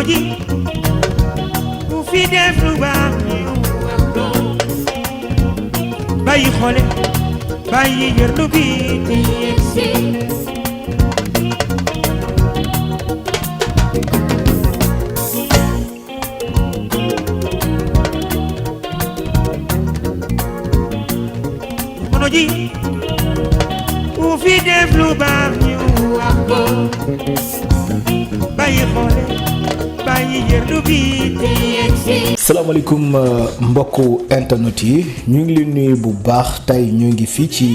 ji ku fi def lu baax bàyyi xoole bàyyi yërlu bi te yegsi jamono ji ku fi def lu baax ñu wax ko bàyyi xoole bàyyi yërlu bi te yegsi. salaamaaleykum mbokku internet yi ñu ngi leen nuyu bu baax tey ñu ngi fii ci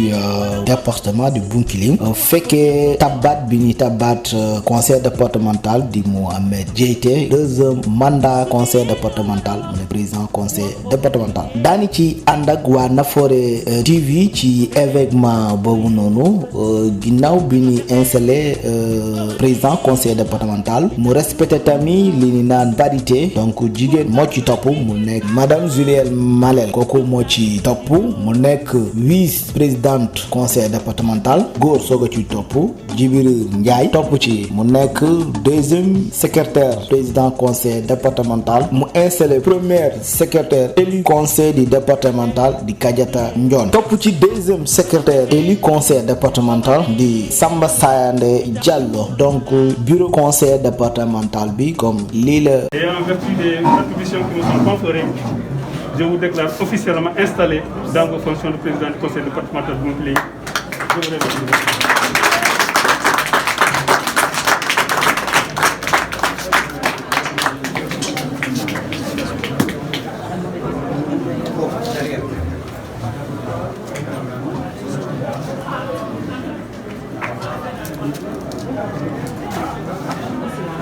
département du Bounkiling fekkee tabaat bi ñuy tabaat conseil départemental di Mohamed Diété deuxième mandat conseil départemental mu ne président conseil départemental daani ci ànd ak waa Nafoore TV ci événement boobu noonu ginnaaw bi ñuy installé président conseil départemental mu respecté tamit li ñu naan parité donc jigéen moo ci topp mu nekk madame Juliette Malel kooku moo ci topp mu nekk vice présidente conseil départemental góor soog a ci topp Djibril Ndiaye topp ci mu nekk deuxième secrétaire président conseil départemental mu installé premier secrétaire élu conseil du départemental di Kadiata Ndione topp ci deuxième secrétaire élu conseil départemental di Samba Sayande Diallo donc bureau conseil départemental bi comme lii la. Et en vertu des attributions qui nous sont conférées, je vous déclare officiellement installé dans vos fonctions de président du conseil départemental de Bounkiling. Je vous remercie.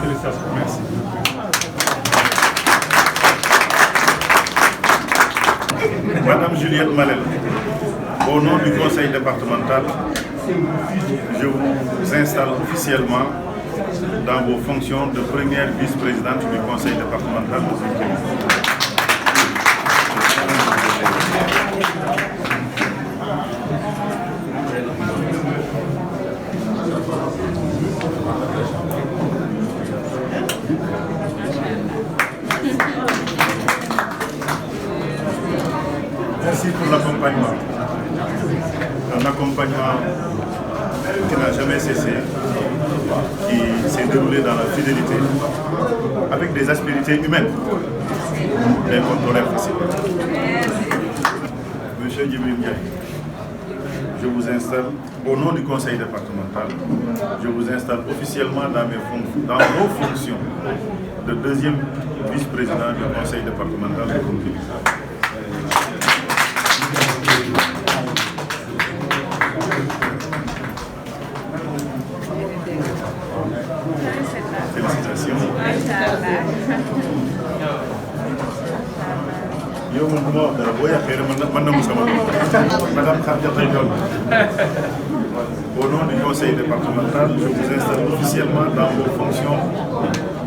Félicitations, merci. Madame Juliette Malel, au nom du conseil départemental, je vous installe officiellement dans vos fonctions de première vice-présidente du conseil départemental de Bounkiling. Merci pour l'accompagnement. Un accompagnement qui n'a jamais cessé, qui s'est déroulé dans la fidélité, avec des aspérités humaines, mais qu'on tolère facilement. Monsieur Djibril Ndiaye, je vous installe, au nom du conseil départemental, je vous installe officiellement dans vos fonctions de deuxième vice-président du conseil départemental de Bounkiling. Félicitations. yow moom bu ma wax dara boo yàqee rek mën na mu sama madame Khadijata Ndione, au nom du conseil départemental, je vous installe officiellement dans vos fonctions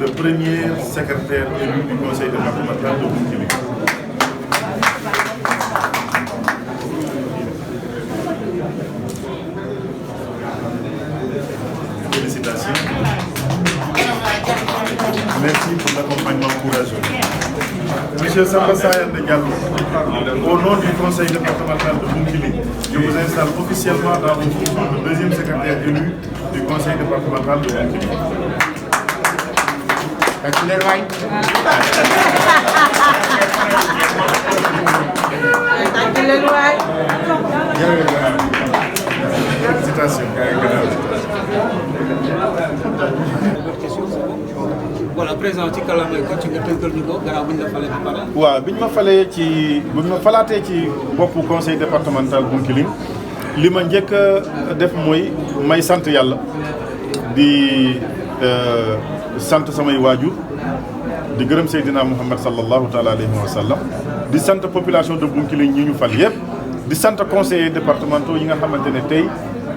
de premier secrétaire élu du conseil départemental de Bounkiling. Félicitations. Merci pour l'accompagnement courageux. Monsieur Samba Sayande Diallo, au nom du conseil départemental de Bounkiling, je vous installe officiellement dans vos fonctions de deuxième secrétaire élu du conseil départemental de Bounkiling. Félicitations. voilà président ci kàllaamay ko ci nga tënkal ñu ko gannaaw bu ñu la falee ba pare. waaw bi ñu ma falaatee ci boppu conseil départemental Bounkiling li ma njëkk a def mooy may sant yàlla di sant samay waajur di gërëm Seydina Muhammad sallallahu taala alayhi wa sallam di sant population de Bounkiling ñi ñu fal yëpp di sant conseillers départementaux yi nga xamante ne tey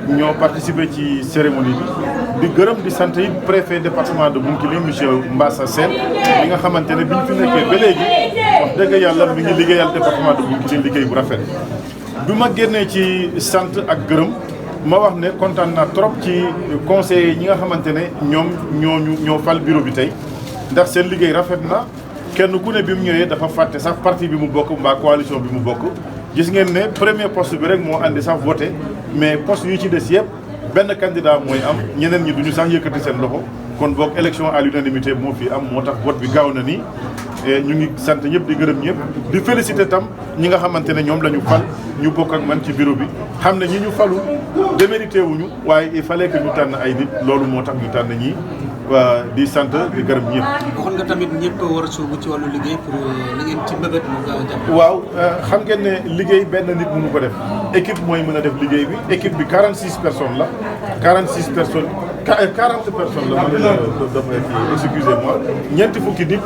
ñoo participé ci cérémonie bi di gërëm di sant yi préfet département de Bounkiling monsieur Mbassa Sène li nga xamante ne bi ñu fi nekkee ba léegi wax dëgg yàlla mi ngi liggéeyal département de Bounkiling liggéey bu rafet. bi ma génnee ci sant ak gërëm ma wax ne kontaan naa trop ci conseillers ñi nga xamante ne ñoom ñoo fal bureau bi tey ndax seen liggéey rafet na kenn ku ne bi mu ñëwee dafa fàtte sax parti bi mu bokk mbaa coalition bi mu bokk gis ngeen ne premier poste bi rek moo andi sax voté mais poste yu ci des yëpp benn candidat mooy am ñeneen ñi duñu sax yëkkati seen loxo kon boog élection à l'unanimité moo fi am moo tax vote bi gaaw na nii ñu ngi sant ñëpp di gërëm ñëpp di féliciter tam ñi nga xamante ne ñoom la ñu fal ñu bokk ak man ci bureau bi xam ne ñi ñu falul démérité wuñu waaye il fallait que ñu tànn ay nit loolu moo tax ñu tànn ñii waa di sant di gërëm ñëpp. waxoon nga tamit ñëpp war a sóobu ci wàllu liggéey pour li ngeen ci mbébét mu gaaw a jàpp. waaw xam ngeen ne liggéey benn nit mënu ko def équipe mooy mën a def liggéey bi équipe bi 46 personnes la 46 personnes 40 personnes la ma ne damay kii excusez-moi ñeenti fukki nit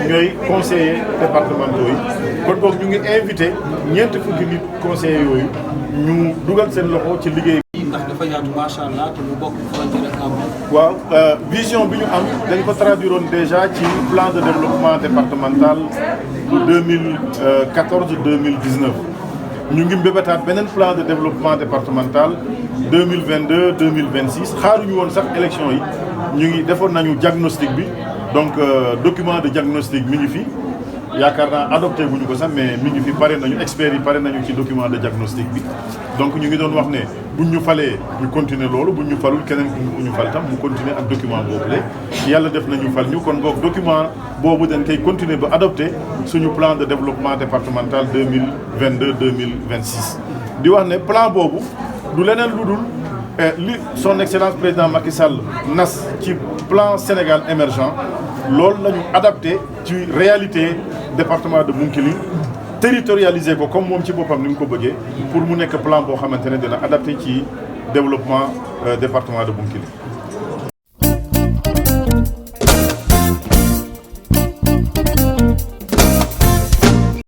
ñooy conseillers départementaux yi kon boog ñu ngi invité ñeenti fukki nit conseillers yooyu ñu dugal seen loxo ci liggéey bi. ndax dafa yaatu macha allah te lu bokk frontière ak am. waaw vision bi ñu am dañ ko traduire woon déjà ci plan de développement départemental bu 2014-2019 ñu ngi mbébétaat beneen plan de développement départemental 2022-2026 xaaruñu woon sax élection yi ñu ngi defoon nañu diagnostic bi donc document de diagnostic mi ngi fi yaakaar naa adopté guñu ko sax mais mi ngi fi pare nañu experts yi pare nañu ci document de diagnostic bi donc ñu ngi doon wax ne buñ ñu falee ñu continuer loolu buñ ñu falul keneen ku ñu fal tam mu continuer ak document boobu la yàlla def nañu fal ñu kon boog document boobu dañ koy continuer ba adopté suñu plan de développement départemental 2022-2026 di wax ne plan boobu du leneen lu dul li son excellence président Macky Sall nas ci plan Sénégal émergent loolu la ñu adapté ci réalité département de Bounkiling territorialisé ko comme moom ci boppam ni mu ko bëggee pour mu nekk plan boo xamante ne dina adapté ci développement département de Bounkiling.